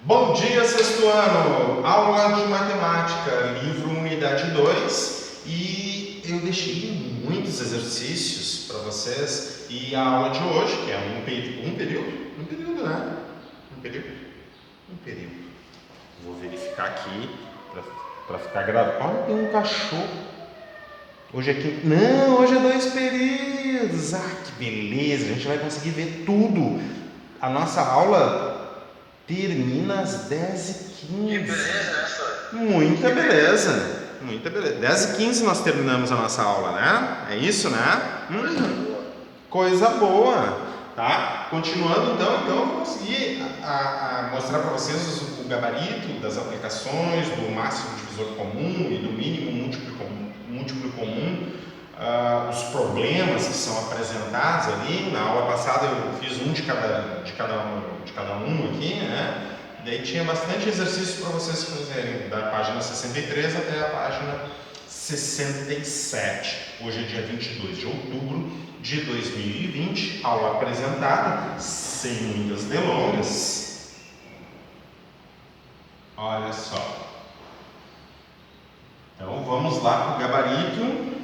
Bom dia, sexto ano! Aula de matemática, livro unidade 2, e eu deixei muitos exercícios para vocês, e a aula de hoje, que é um período, né? Um período. Vou verificar aqui para ficar gravado. Olha, tem um cachorro. Hoje é quinto. Não, hoje é 2 períodos. Ah, que beleza! A gente vai conseguir ver tudo. A nossa aula termina às 10h15. Que beleza essa? Muita beleza. Muita beleza. 10h15 nós terminamos a nossa aula, né? É isso, né? Coisa boa. Tá? Continuando então eu vou conseguir mostrar para vocês o gabarito das aplicações, do máximo divisor comum e do mínimo múltiplo comum, os problemas que são apresentados ali. Na aula passada eu fiz um de cada um aqui, né? Daí tinha bastante exercício para vocês fazerem, da página 63 até a página 67. Hoje é dia 22 de outubro de 2020, aula apresentada, sem muitas delongas. Olha só. Então vamos lá para o gabarito.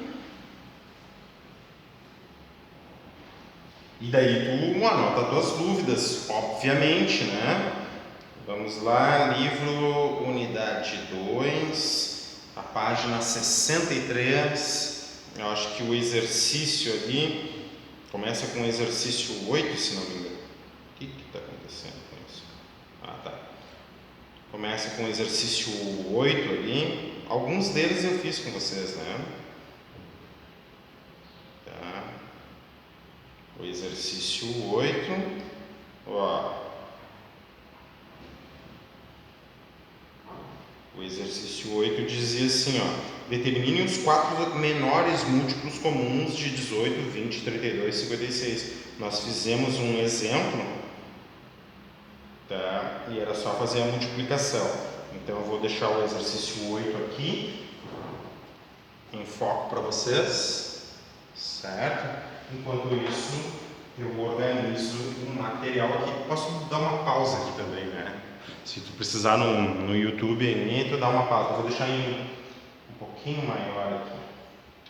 E daí tu anota as tuas dúvidas, obviamente, né? Vamos lá, livro unidade 2, a página 63. Eu acho que o exercício ali começa com o exercício 8, se não me engano. O que está acontecendo com isso? Ah, tá. Começa com o exercício 8 ali. Alguns deles eu fiz com vocês, né? Tá. O exercício 8. Ó. O exercício 8 dizia assim, ó. Determine os 4 menores múltiplos comuns de 18, 20, 32 e 56. Nós fizemos um exemplo, tá? E era só fazer a multiplicação. Então eu vou deixar o exercício 8 aqui em foco para vocês, certo? Enquanto isso, eu organizo um material aqui. Posso dar uma pausa aqui também, né? Se tu precisar no YouTube aí, tu dá uma pausa. Eu vou deixar em um pouquinho maior aqui.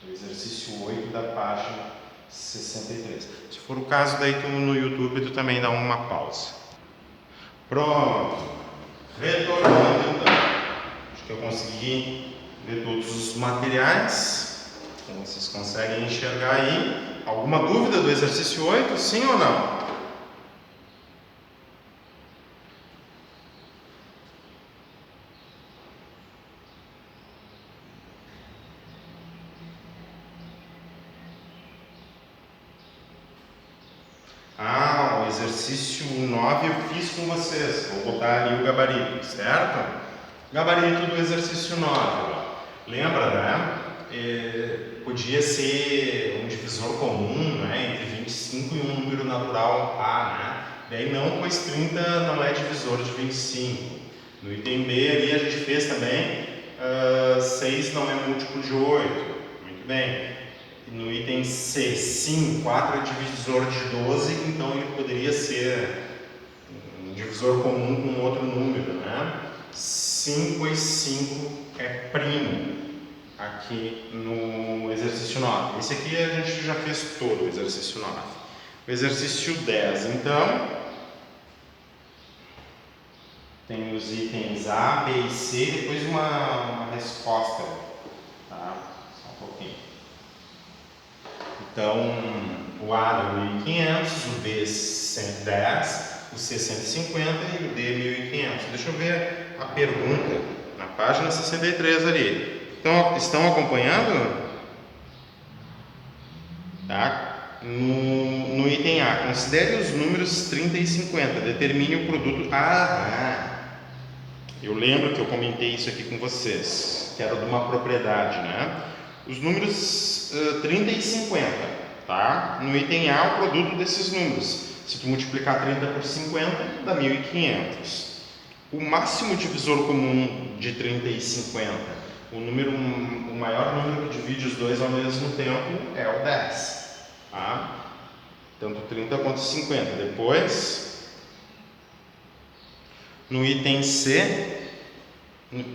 O exercício 8 da página 63. Se for o caso, daí tu no YouTube tu também dá uma pausa. Pronto. Retornando então. Acho que eu consegui ver todos os materiais. Então vocês conseguem enxergar aí. Alguma dúvida do exercício 8? Sim ou não? O exercício 9 eu fiz com vocês. Vou botar ali o gabarito, certo? Gabarito do exercício 9. Ó. Lembra, né? Podia ser um divisor comum, né? Entre 25 e um número natural A, né? Daí não, pois 30 não é divisor de 25. No item B ali a gente fez também 6 não é múltiplo de 8. Muito bem. No item C, sim, 4 é divisor de 12, então ele poderia ser um divisor comum com outro número, né? 5 e 5 é primo aqui no exercício 9. Esse aqui a gente já fez todo o exercício 9. O exercício 10, então, tem os itens A, B e C, depois uma resposta, tá? Só um pouquinho. Então, o A deu 1.500, o B 110, o C 150 e o D 1.500. Deixa eu ver a pergunta na página 63 ali. Então, estão acompanhando? Tá? No item A, considere os números 30 e 50. Determine o produto. Eu lembro que eu comentei isso aqui com vocês, que era de uma propriedade, né? Os números 30 e 50, tá? No item A, o produto desses números. Se tu multiplicar 30 por 50, dá 1.500. O máximo divisor comum de 30 e 50, o maior número que divide os dois ao mesmo tempo é o 10, tá? Tanto 30 quanto 50. Depois, No item C,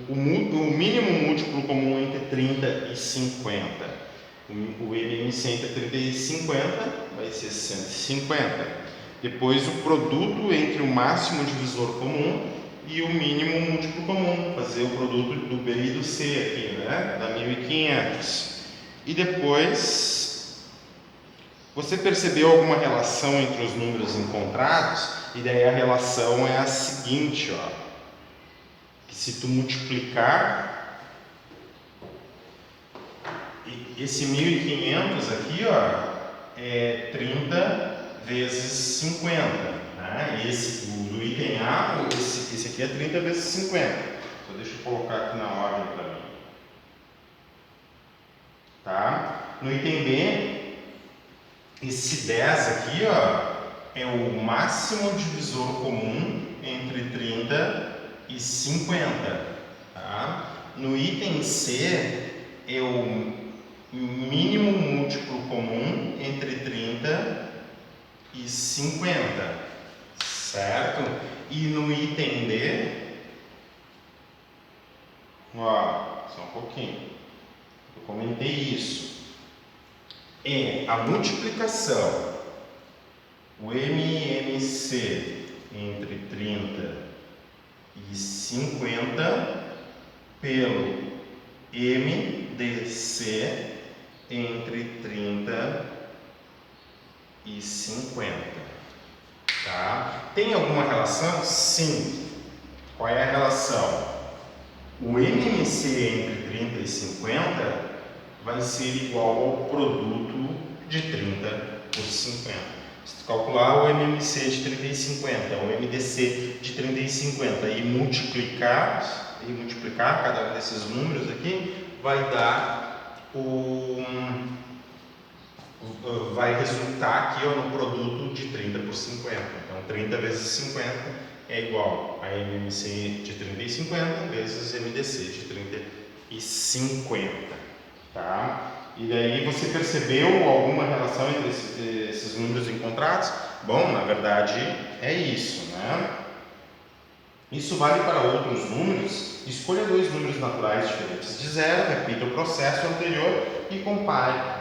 o mínimo múltiplo comum entre 30 e 50. O MMC entre 30 e 50 vai ser 150. Depois o produto entre o máximo divisor comum e o mínimo múltiplo comum. Fazer o produto do B e do C aqui, né? Dá 1500. E depois, você percebeu alguma relação entre os números encontrados? E daí a relação é a seguinte, ó. Que se tu multiplicar esse 1500 aqui, ó, é 30 vezes 50, né? Esse do item A, esse aqui é 30 vezes 50. Só deixa eu colocar aqui na ordem para mim. Tá? No item B, esse 10 aqui, ó, é o máximo divisor comum entre 30 e 50. Tá? No item C, é o mínimo múltiplo comum entre 30 e 50, certo? E no item D, ó, só um pouquinho, eu comentei isso, é a multiplicação, o MMC entre 30 e 50 pelo MDC entre 30 e 50, tá? Tem alguma relação? Sim. Qual é a relação? O MMC entre 30 e 50 vai ser igual ao produto de 30 por 50. Se tu calcular o MMC de 30 e 50, o MDC de 30 e 50 e multiplicar cada um desses números aqui, vai dar vai resultar aqui, ó, no produto de 30 por 50. Então 30 vezes 50 é igual a MMC de 30 e 50 vezes MDC de 30 e 50, tá? E daí você percebeu alguma relação entre esses números encontrados? Bom, na verdade é isso, né? Isso vale para outros números. Escolha dois números naturais diferentes de zero, repita o processo anterior e compare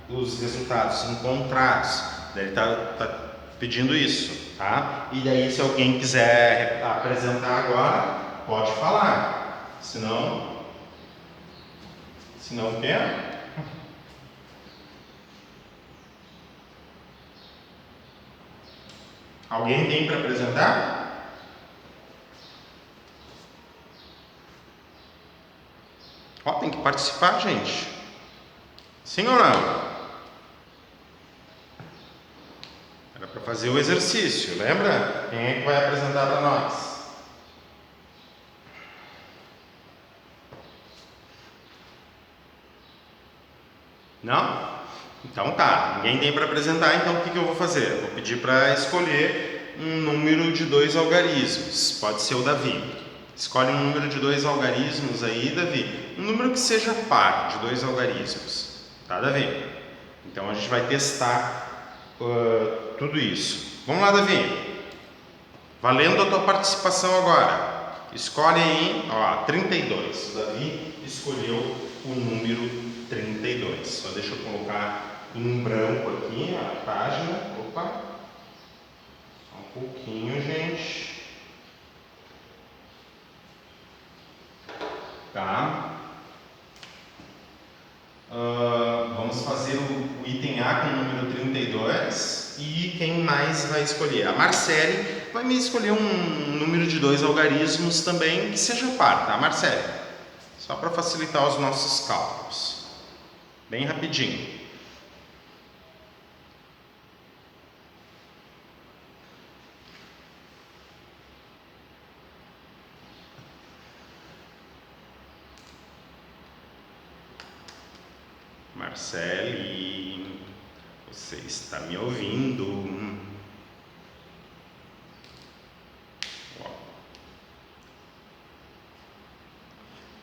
os resultados encontrados. Ele está pedindo isso, tá? E daí, se alguém quiser apresentar agora, pode falar. Se não quer. Alguém tem para apresentar? Ó, tem que participar, gente. Sim ou não? Era para fazer o exercício, lembra? Quem é que vai apresentar para nós? Não? Então tá, ninguém tem para apresentar, então o que eu vou fazer? Eu vou pedir para escolher um número de 2 algarismos. Pode ser o Davi. Escolhe um número de 2 algarismos aí, Davi. Um número que seja par de 2 algarismos. Tá, Davi? Então a gente vai testar tudo isso. Vamos lá, Davi. Valendo a tua participação agora. Escolhe aí, ó, 32. O Davi escolheu o número 32. Só deixa eu colocar em branco aqui a página. Opa. Só um pouquinho, gente. Tá? Vamos fazer o item A com o número 32 e quem mais vai escolher? A Marcele vai me escolher um número de 2 algarismos também que seja par, tá, Marcele? Só para facilitar os nossos cálculos. Bem rapidinho. Marcele, você está me ouvindo?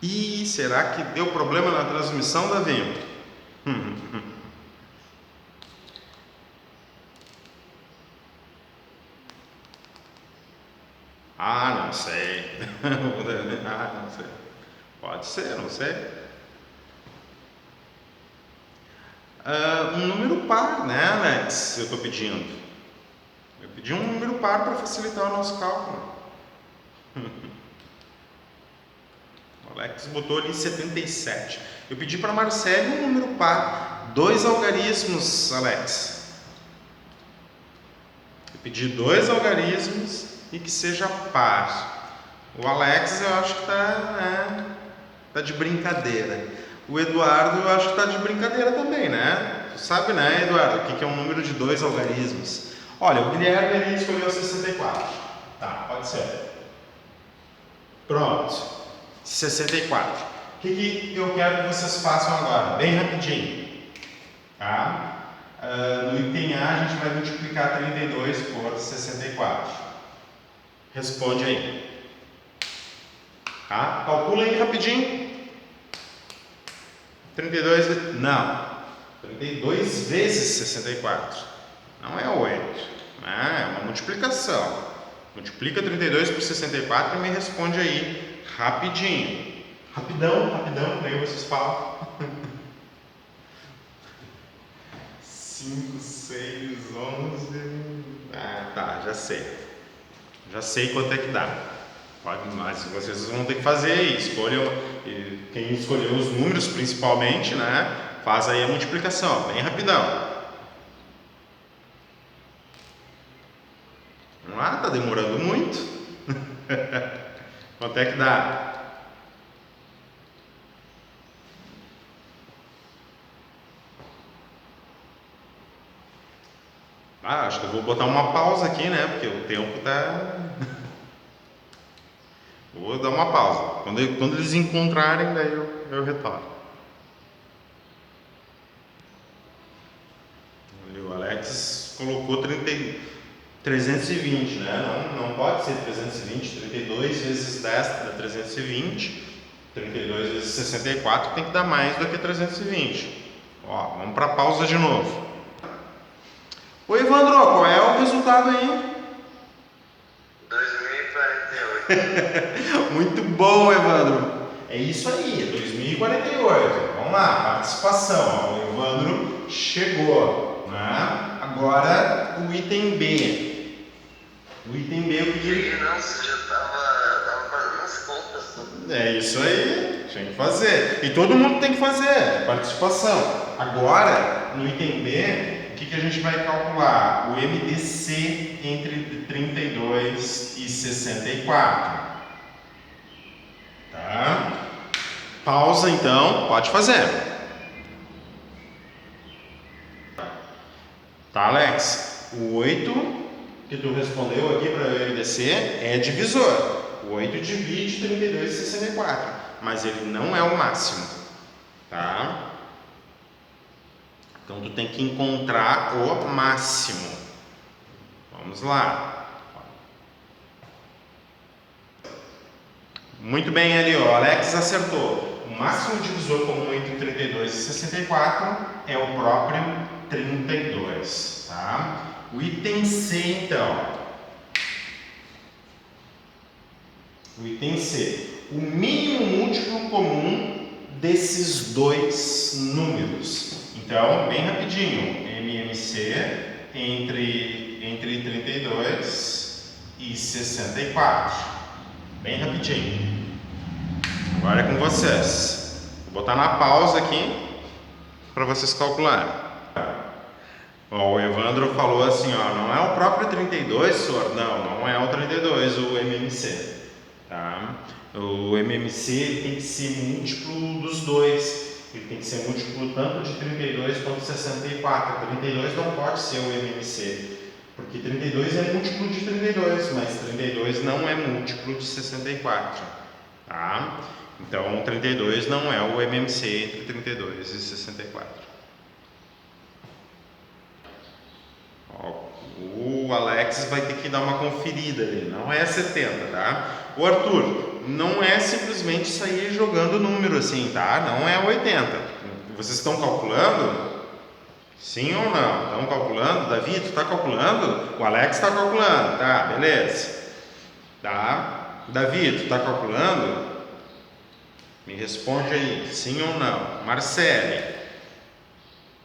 Ih, será que deu problema na transmissão, Davi? Ah, não sei. Ah, não sei. Pode ser, não sei. Um número par, né, Alex? Eu estou pedindo. Eu pedi um número par para facilitar o nosso cálculo. O Alex botou ali 77. Eu pedi para Marcelo um número par. 2 algarismos, Alex. Eu pedi 2 algarismos e que seja par. O Alex eu acho que tá de brincadeira. O Eduardo eu acho que tá de brincadeira também, né? Tu sabe, né, Eduardo, o que é um número de 2 algarismos? Olha, o Guilherme ali escolheu 64. Tá, pode ser. Pronto. 64. O que eu quero que vocês façam agora? Bem rapidinho. Tá? No item A a gente vai multiplicar 32 por 64. Responde aí. Tá? Calcula aí rapidinho. 32, não. 32 vezes 64. Não é 8. É uma multiplicação. Multiplica 32 por 64 e me responde aí rapidinho. Rapidão, daí vocês falam. 5, 6, 11. Ah, tá, já sei. Já sei quanto é que dá. Mas vocês vão ter que fazer aí. Escolham, quem escolheu os números principalmente, né? Faz aí a multiplicação, bem rapidão. Vamos lá, tá demorando muito. Quanto é que dá? Acho que eu vou botar uma pausa aqui, né? Porque o tempo tá. Vou dar uma pausa. Quando eles encontrarem, daí eu retorno. O Alex colocou 320, né? Não pode ser 320. 32 vezes 10 dá 320. 32 vezes 64 tem que dar mais do que 320. Ó, vamos para a pausa de novo. Ô Evandro, qual é o resultado aí? 2048. Muito bom, Evandro. É isso aí, 2048. Vamos lá, participação. O Evandro chegou, né? Agora o item B. O item B eu pedi. Nossa, já tava fazendo as contas. É isso aí, tinha que fazer. E todo mundo tem que fazer, participação. Agora, no item B, o que a gente vai calcular? O MDC entre 32 e 64. Tá? Pausa então, pode fazer. Tá, Alex? O 8 que tu respondeu aqui para o MDC é divisor. O 8 divide 32 e 64, mas ele não é o máximo. Tá? Então tu tem que encontrar o máximo. Vamos lá. Muito bem ali, ó. Alex acertou. O máximo divisor comum entre 32 e 64 é o próprio 32, tá? O item C, então. O item C. O mínimo múltiplo comum desses dois números. Então, bem rapidinho. MMC entre 32 e 64. Bem rapidinho. Agora é com vocês. Vou botar na pausa aqui para vocês calcularem. Ó, o Evandro falou assim, ó, não é o próprio 32, senhor? Não é o 32, o MMC. Tá? O MMC tem que ser múltiplo dos dois. Ele tem que ser múltiplo tanto de 32 quanto de 64. 32 não pode ser o MMC. Porque 32 é múltiplo de 32, mas 32 não é múltiplo de 64, tá? Então, 32 não é o MMC entre 32 e 64. Ó, o Alex vai ter que dar uma conferida ali, não é 70, tá? O Arthur, não é simplesmente sair jogando número assim, tá? Não é 80. Vocês estão calculando? Sim ou não? Estão calculando? Davi, tu está calculando? O Alex está calculando, tá? Beleza. Tá? Davi, tu tá calculando? Me responde aí, sim ou não. Marcele,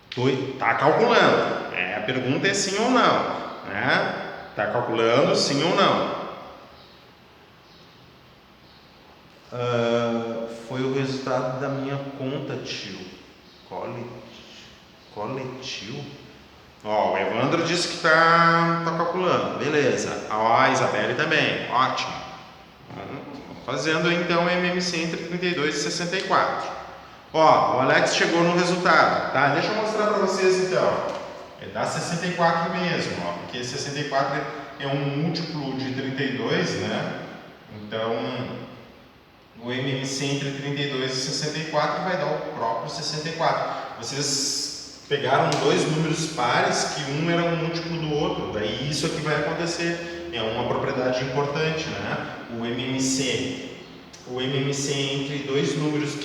tu tá calculando? A pergunta é sim ou não, né? Tá calculando, sim ou não? Foi o resultado da minha conta, tio. Coletivo? Ó, o Evandro disse que tá calculando, beleza. Ó, a Isabelle também, ótimo. Fazendo então MMC entre 32 e 64. Ó, o Alex chegou no resultado, tá? Deixa eu mostrar para vocês então. Dá 64 mesmo, ó, porque 64 é um múltiplo de 32, né? Então, o MMC entre 32 e 64 vai dar o próprio 64. Vocês pegaram dois números pares que um era um múltiplo do outro, daí isso aqui vai acontecer. É uma propriedade importante, né? O MMC entre dois números em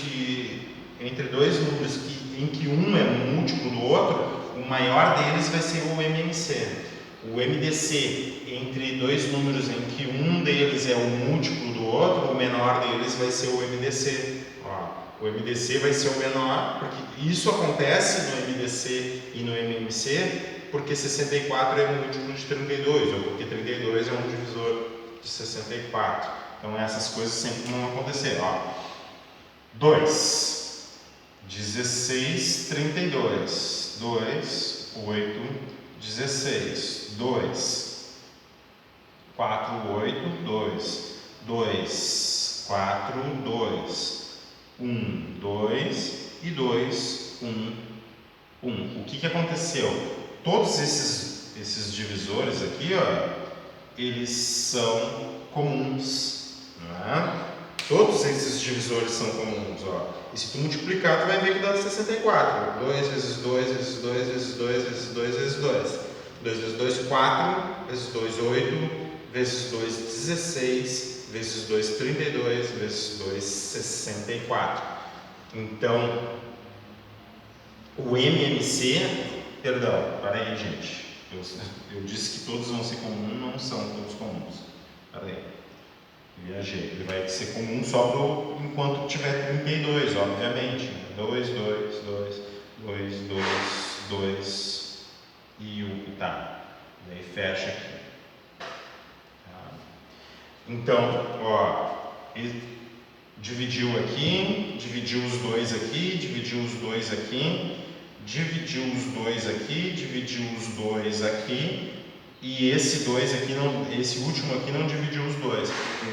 que um é um múltiplo do outro, o maior deles vai ser o MMC. O MDC entre dois números em que um deles é um múltiplo do outro, o menor deles vai ser o MDC. Ó, o MDC vai ser o menor, porque isso acontece no MDC e no MMC, porque 64 é um múltiplo de 32, ou porque 32 é um divisor de 64. Então essas coisas sempre vão acontecer. Ó. 2, 16, 32. 2, 8, 16. 2, 4, 8, 2. 2, 4, 2. 1, 2 e 2, 1, 1. O que aconteceu? Todos esses divisores aqui, ó, eles são comuns, né? Todos esses divisores são comuns, ó. E se tu multiplicar, tu vai ver que dá 64. 2 vezes 2 vezes 2 vezes 2 vezes 2 vezes 2. 2 vezes 2, 4. Vezes 2, 8. Vezes 2, 16. Vezes 2, 32. Vezes 2, 64. Então, o MMC... Perdão, para aí, gente. Eu disse que todos vão ser comuns, não são todos comuns. Para aí. Viajei. Ele vai ser comum só enquanto tiver 32, obviamente. 2, 2, 2, 2, 2, 2 e 1. Tá. Daí fecha aqui. Tá. Então, ó, ele dividiu aqui, dividiu os dois aqui, dividiu os dois aqui, dividiu os dois aqui, dividiu os dois aqui. E esse último aqui não dividiu os dois. O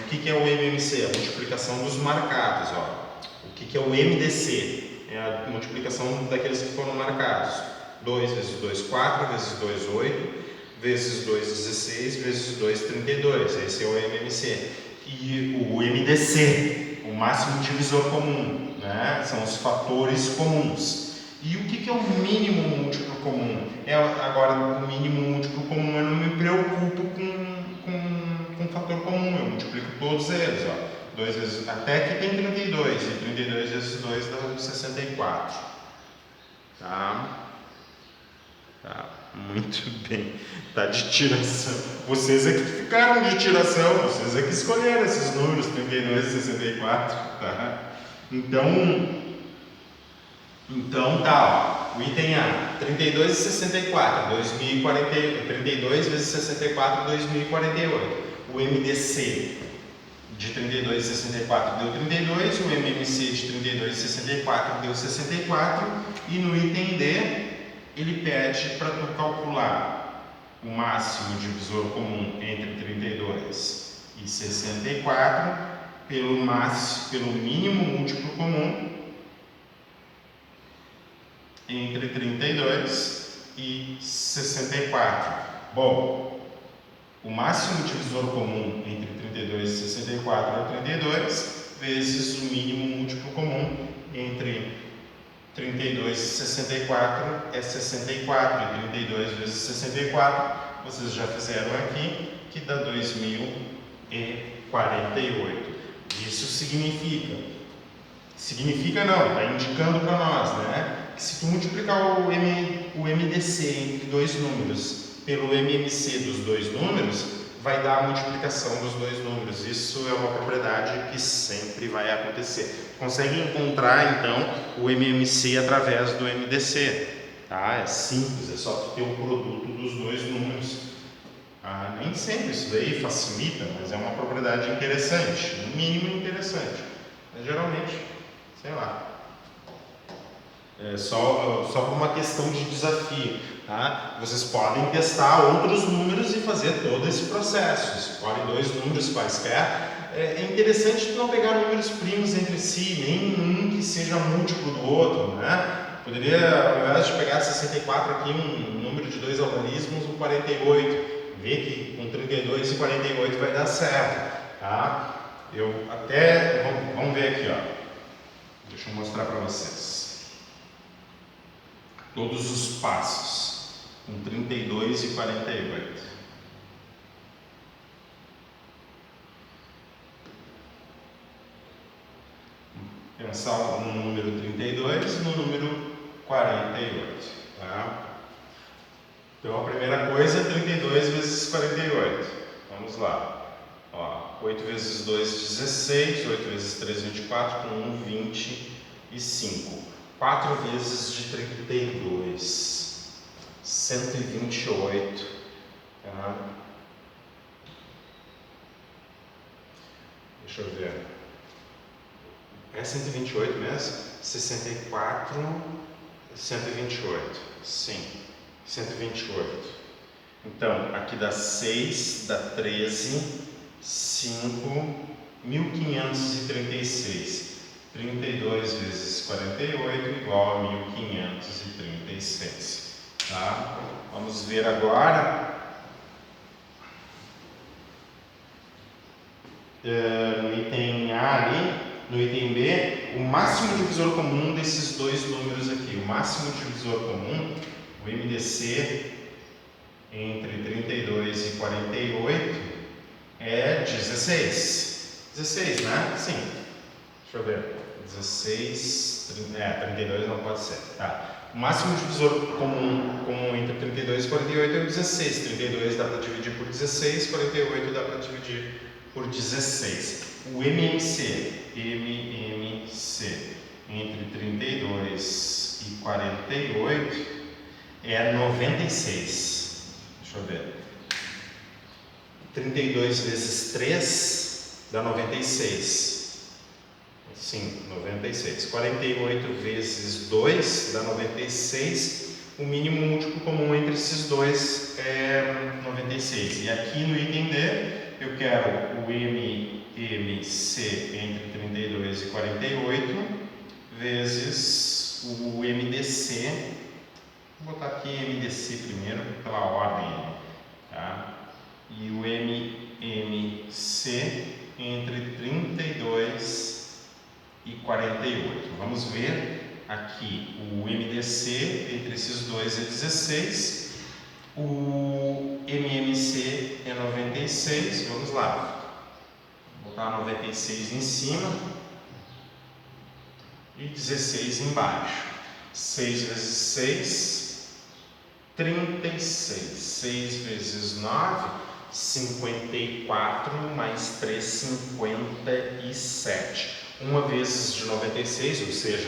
que é o MMC? A multiplicação dos marcados. Ó. O que é o MDC? É a multiplicação daqueles que foram marcados. 2 vezes 2, 4, vezes 2, 8, vezes 2, 16, vezes 2, 32. Esse é o MMC. E o MDC, o máximo divisor comum, né? São os fatores comuns. E o que é o mínimo múltiplo comum? Agora, o mínimo múltiplo comum, eu não me preocupo com fator comum, eu multiplico todos eles. Ó. 2 vezes, até que tem 32, e 32 vezes 2 dá 64. Tá? Muito bem. Tá de tiração. Vocês é que ficaram de tiração, vocês é que escolheram esses números, 32 e 64. Tá? Então tá, ó, o item A, 32 e 64, 32 vezes 64, 2048. O MDC de 32 e 64 deu 32, o MMC de 32 e 64 deu 64, e no item D, ele pede para tu calcular o máximo divisor comum entre 32 e 64 pelo mínimo múltiplo comum entre 32 e 64. Bom, o máximo divisor comum entre 32 e 64 é 32, vezes o mínimo múltiplo comum entre 32 e 64 é 64. E 32 vezes 64, vocês já fizeram aqui, que dá 2048. Isso significa não, está indicando para nós, né? Se tu multiplicar o MDC entre dois números pelo MMC dos dois números, vai dar a multiplicação dos dois números. Isso é uma propriedade que sempre vai acontecer. Consegue encontrar então o MMC através do MDC, tá? É simples, é só tu ter o produto dos dois números. Nem sempre isso daí facilita, mas é uma propriedade interessante, no mínimo interessante. Mas geralmente, sei lá, é só por uma questão de desafio, tá? Vocês podem testar outros números e fazer todo esse processo. Escolhe dois números quaisquer. É interessante tu não pegar números primos entre si, nenhum que seja múltiplo do outro, né? Poderia, ao invés de pegar 64 aqui, um número de dois algarismos, um 48. Ver que com 32 e 48 vai dar certo, tá? Vamos ver aqui, ó. Deixa eu mostrar para vocês. Todos os passos com 32 e 48. Pensar no número 32 e no número 48, tá? Então a primeira coisa é 32 vezes 48. Vamos lá. Ó, 8 vezes 2, 16. 8 vezes 3, 24. Com 1, 25. 4 vezes de 32. 128. Tá? Deixa eu ver. É 128 mesmo? 64, 128. Sim. 128. Então, aqui dá 6, dá 13, 5, 1536. 32 vezes 48 igual a 1536. Tá? Vamos ver agora. No item A ali, no item B, o máximo divisor comum desses dois números aqui. O máximo divisor comum, o MDC entre 32 e 48 é 16. 16, né? Sim. Deixa eu ver. 16, 32 não pode ser. Tá. O máximo divisor comum entre 32 e 48 é o 16. 32 dá para dividir por 16, 48 dá para dividir por 16. O MMC entre 32 e 48 é 96. Deixa eu ver. 32 vezes 3 dá 96. Sim, 96. 48 vezes 2 dá 96. O mínimo múltiplo comum entre esses dois é 96. E aqui no item D, eu quero o MMC entre 32 e 48 vezes o MDC. Vou botar aqui MDC primeiro, pela ordem, tá? E o MMC entre 32 e 48. Vamos ver aqui, o MDC entre esses dois é 16, o MMC é 96, vamos lá. Vou botar 96 em cima e 16 embaixo. 6 vezes 6, 36. 6 vezes 9, 54, mais 3, 57. 1 vezes de 96, ou seja,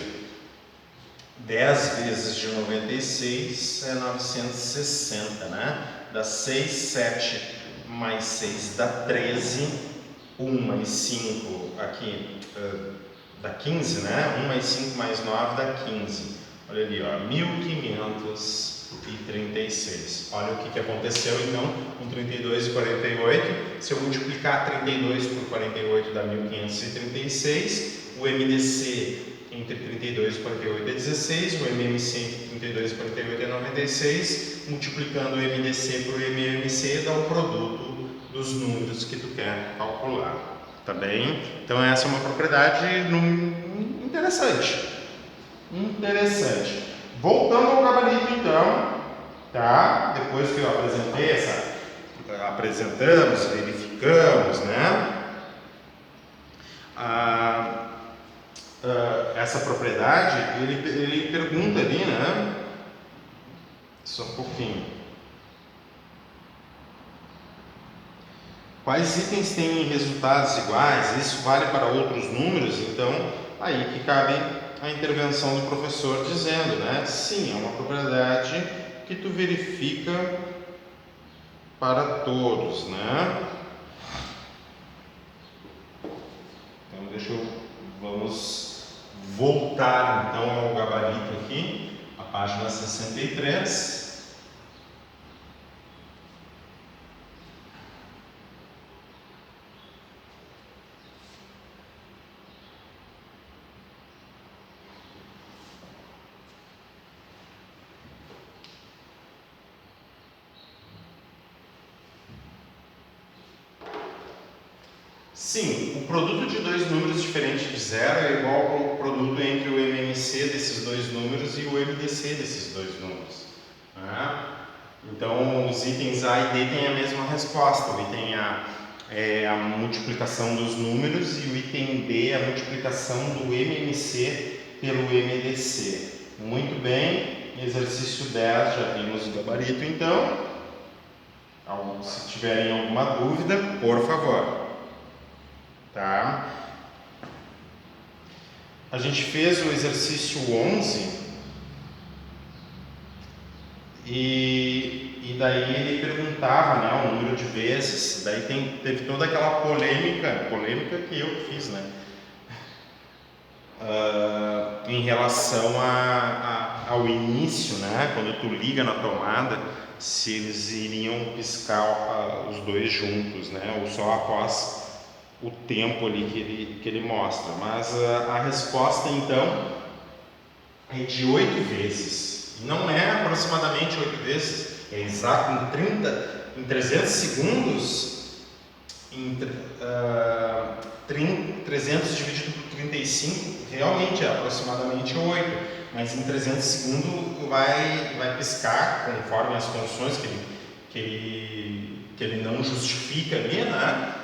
10 vezes de 96 é 960, né? Dá 6, 7 mais 6 dá 13. 1 mais 5 aqui dá 15, né? 1 mais 5 mais 9 dá 15. Olha ali, ó, 1536. Olha o que aconteceu então com 32 e 48. Se eu multiplicar 32 por 48 dá 1536. O MDC entre 32 e 48 é 16. O MMC entre 32 e 48 é 96. Multiplicando o MDC por MMC dá o produto dos números que tu quer calcular. Tá bem? Então essa é uma propriedade interessante. Interessante. Voltando ao gabarito então, tá? Depois que eu apresentei apresentamos, verificamos, né? Essa propriedade, ele pergunta ali, né? Só um pouquinho. Quais itens têm resultados iguais? Isso vale para outros números? Então, aí que cabe a intervenção do professor dizendo, né? Sim, é uma propriedade que tu verifica para todos, né? Então, vamos voltar então ao gabarito aqui, a página 63. Sim, o produto de dois números diferentes de zero é igual ao produto entre o MMC desses dois números e o MDC desses dois números, né? Então, os itens A e D têm a mesma resposta. O item A é a multiplicação dos números e o item B é a multiplicação do MMC pelo MDC. Muito bem, exercício 10, já vimos o gabarito, então. Se tiverem alguma dúvida, por favor. Tá? A gente fez o exercício 11 e daí ele perguntava, né, o número de vezes. Daí teve toda aquela polêmica que eu fiz, né, em relação ao início, né, quando tu liga na tomada, se eles iriam piscar os dois juntos, né, ou só após o tempo ali que ele mostra. Mas a resposta então é de 8 vezes. Não é aproximadamente 8 vezes, é exato em 300 segundos, 300 dividido por 35, realmente é aproximadamente 8, mas em 300 segundos vai piscar, conforme as funções que ele não justifica ali, né?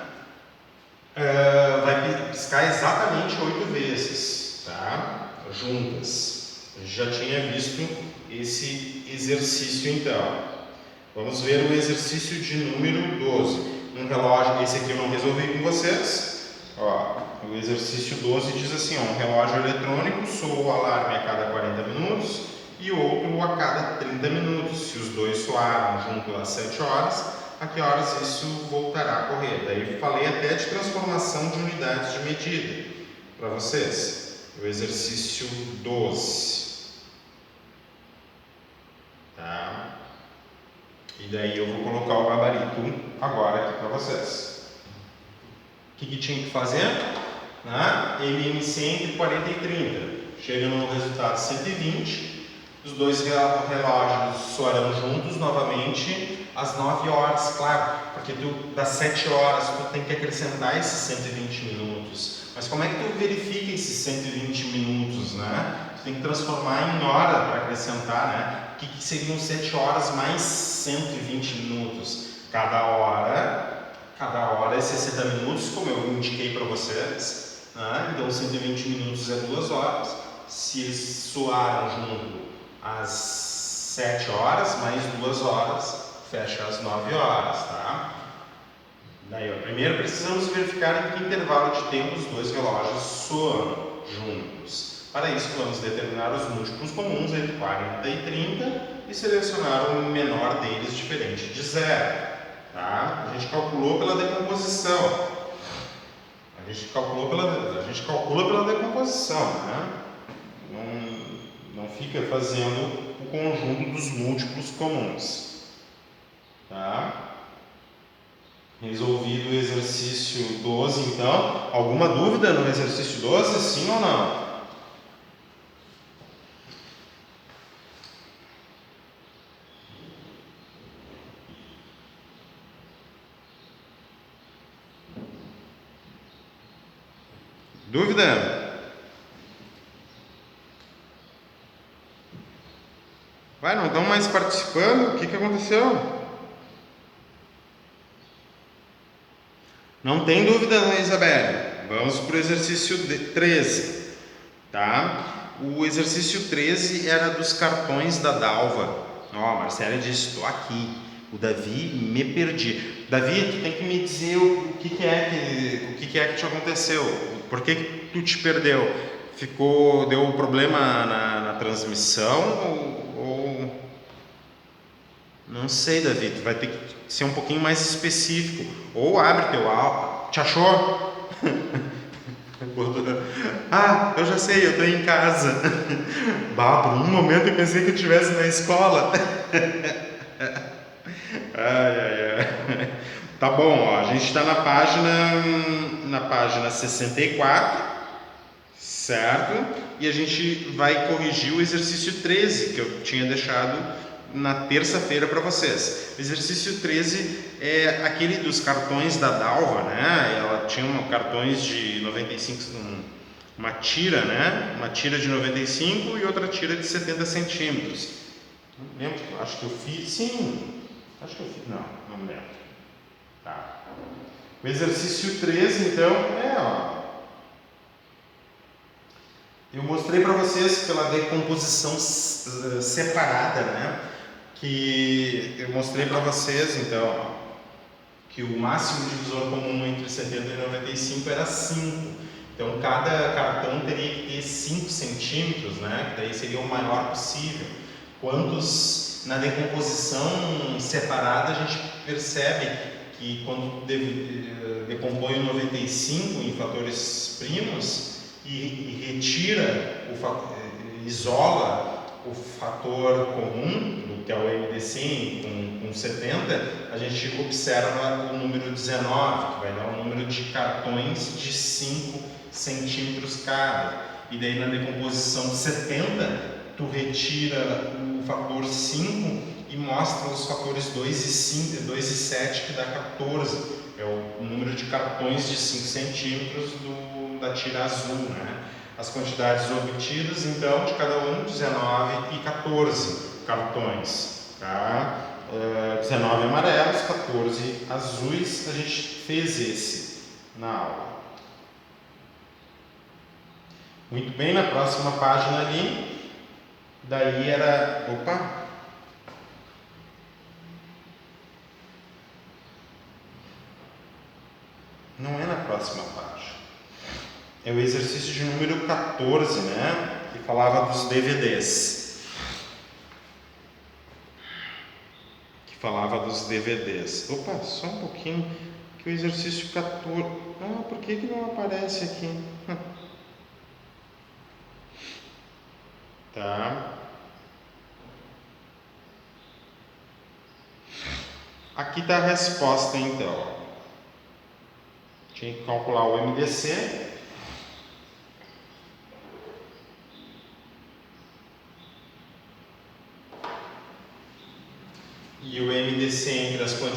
Vai piscar exatamente 8 vezes, tá? Juntas. A gente já tinha visto esse exercício então. Vamos ver o exercício de número 12. Um relógio, esse aqui eu não resolvi com vocês. Ó, o exercício 12 diz assim, ó, um relógio eletrônico soa o alarme a cada 40 minutos e outro a cada 30 minutos. Se os dois soaram junto às 7 horas, a que horas isso voltará a correr? Daí falei até de transformação de unidades de medida para vocês. O exercício 12. Tá? E daí eu vou colocar o gabarito agora aqui para vocês. O que tinha que fazer? Né? MMC entre 40 e 30. Chega no resultado 120. Os dois relógios soarão juntos novamente às 9 horas, claro, porque das 7 horas tu tem que acrescentar esses 120 minutos. Mas como é que tu verifica esses 120 minutos, né? Tu tem que transformar em hora para acrescentar, né? O que seriam 7 horas mais 120 minutos? Cada hora é 60 minutos, como eu indiquei para vocês, né? Então 120 minutos é 2 horas. Se eles soaram junto às 7 horas, mais 2 horas, fecha às 9 horas, tá? Daí, ó, primeiro precisamos verificar em que intervalo de tempo os dois relógios soam juntos. Para isso, vamos determinar os múltiplos comuns entre 40 e 30 e selecionar o menor deles diferente de zero. Tá? A gente calculou pela decomposição. A gente calcula pela decomposição, né? Não fica fazendo o conjunto dos múltiplos comuns. Tá? Resolvido o exercício 12, então. Alguma dúvida no exercício 12? Sim ou não? Dúvida? Vai, não estão mais participando? O que aconteceu? Não tem dúvida, não, Isabelle? Vamos para o exercício 13, tá? O exercício 13 era dos cartões da Dalva. Ó, a Marcela disse, estou aqui. O Davi, me perdi. Davi, tu tem que me dizer o que é que te aconteceu, por que tu te perdeu? Deu problema na transmissão ou... Não sei, Davi, tu vai ter que ser um pouquinho mais específico. Ou abre teu áudio. Te achou? Ah, eu já sei, eu tô em casa. Bah, por um momento eu pensei que eu estivesse na escola. Ai. Tá bom, ó, a gente está na página 64, certo? E a gente vai corrigir o exercício 13, que eu tinha deixado na terça-feira para vocês. O exercício 13 é aquele dos cartões da Dalva, né? Ela tinha cartões de 95, uma tira, né? Uma tira de 95 e outra tira de 70 centímetros. Não lembro, acho que eu fiz, sim. Acho que eu fiz, não me lembro. Tá. O exercício 13, então, eu mostrei para vocês pela decomposição separada, né? Que eu mostrei para vocês, então, que o máximo divisor comum entre 70 e 95 era 5. Então, cada cartão teria que ter 5 centímetros, né? Que daí seria o maior possível. Quantos, na decomposição separada, a gente percebe que quando decompõe o 95 em fatores primos e retira, isola o fator comum, que é o MD100 com 70, a gente observa o número 19, que vai dar um número de cartões de 5 centímetros cada. E daí na decomposição de 70, tu retira o fator 5 e mostra os fatores 2 e 7, que dá 14. É o número de cartões de 5 centímetros da tira azul, né? As quantidades obtidas, então, de cada um, 19 e 14 cartões, tá? 19 amarelos, 14 azuis. A gente fez esse na aula. Muito bem, na próxima página ali, daí era... Opa! Não é na próxima página. É o exercício de número 14, né? Que falava dos DVDs. Opa, só um pouquinho. Que o exercício 14... Ah, por que não aparece aqui? Tá. Aqui está a resposta, então. Tinha que calcular o MDC. E o MDC entre as quantidades